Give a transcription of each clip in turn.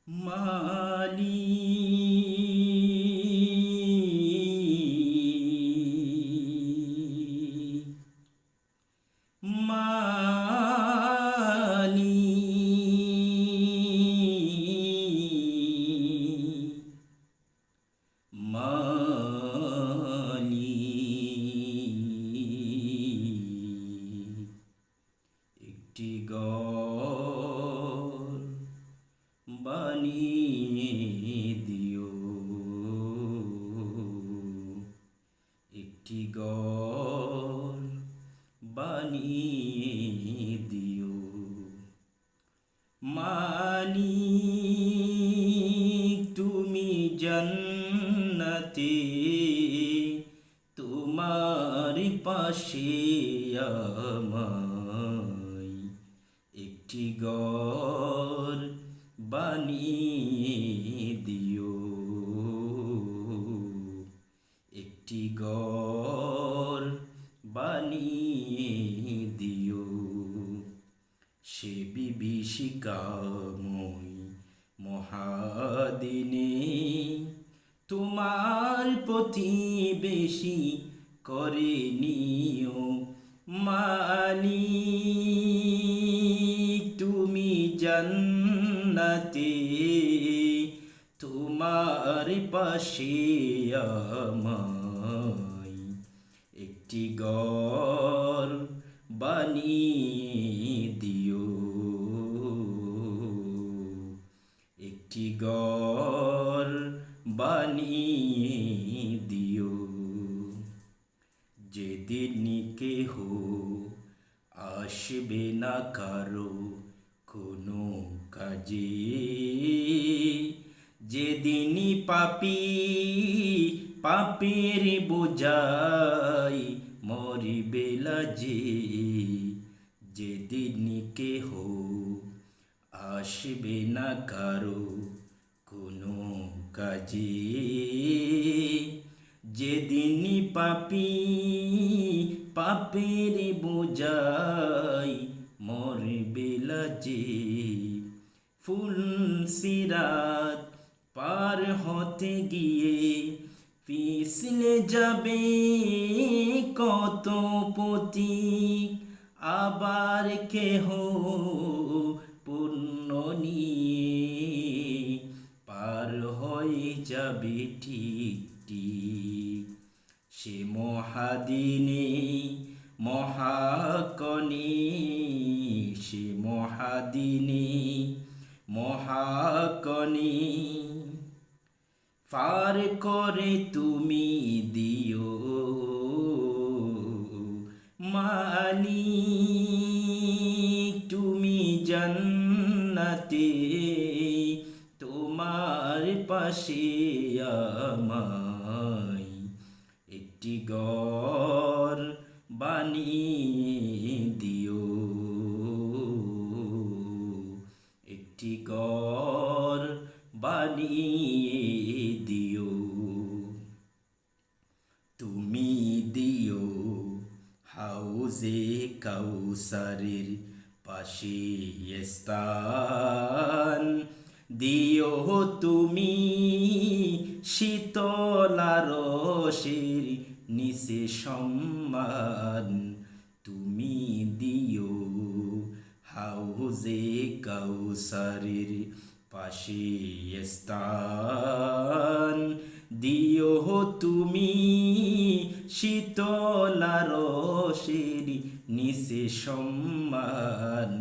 মালি মালি মালি একটি ঘর বানিয়ে দিও, একটি ঘর বানিয়ে দিও। মালিক তুমি জান্নাতে, তোমার পাশে আমায় একটি ঘর বানিয়ে দিও, একটি ঘর বানিয়ে দিও। সে বিভীষিকাময় মহাদিনে তোমার প্রতিবেশী করে নিও। মালিক তুমি জান্নাতে, তোমার পাশে আমায় একটি ঘর বানিয়ে দিও, একটি ঘর বানিয়ে দিও। যেদিন কেহ আসবে না কারো কোনো কাজে, যেদিন পাপী পাপের বোঝাই মরিবে লাজে, যেদিন কেহ আসবে না কারো কোনো কাজে, যেদিন পাপী পাপের বোঝাই মরবে লাজে। ফুলসিরাত পার হতে গিয়ে পিছলে যাবে কত পথিক, আবার কেহ পুণ্য নিয়ে পার হয়ে যাবে ঠিক ঠিক। সে মহাদিনে মহাকণে, সে মহাদিনে মহাকণে পার করে তুমি দিও। মালিক তুমি জান্নাতে, তোমার পাশে আমায় একটি ঘর বানিয়ে দিও, একটি ঘর বানিয়ে দিও। তুমি দিও হাউজে কাউসারের পাশে স্থান, দিও তুমি শীতল আরশের নিচে সম্মান। তুমি দিও হাউজে কাউসারের পাশে স্থান, দিও তুমি শীতল আরশের নিচে সম্মান।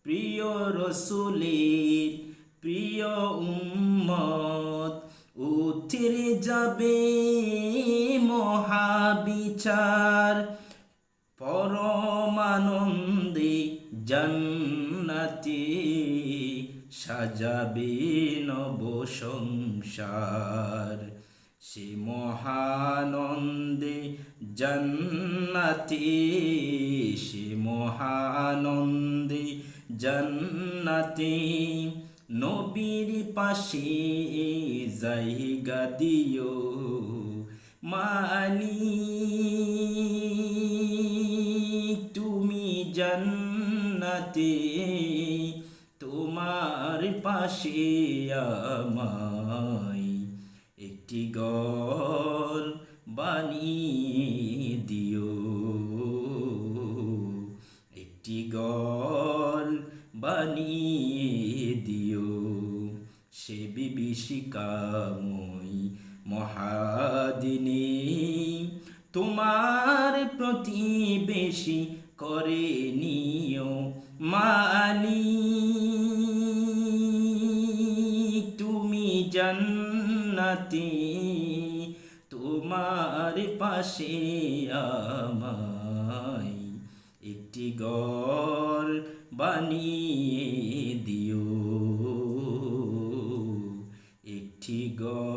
প্রিয় রসুলের প্রিয় উম্মত উঠিরে যাবে মহাবিচার, পরমানন্দে জান্নাতে সাজাবে নব সংসার। সে মহানন্দে জান্নাতে, সে মহানন্দে জান্নাতে নবীর পাশে জায়গা দিও। মালিক তুমি জান্নাতে, তোমার তোমার পাশে আমায় একটি ঘর বানিয়ে দিও, একটি ঘর বানিয়ে দিও। সে বিভীষিকাময়ী মহাদিনে তোমার প্রতিবেশী করে নিও মালিক। তুমি জান্নাতে তোমার পাশে আমায় একটি ঘর বানিয়ে দিও, একটি ঘর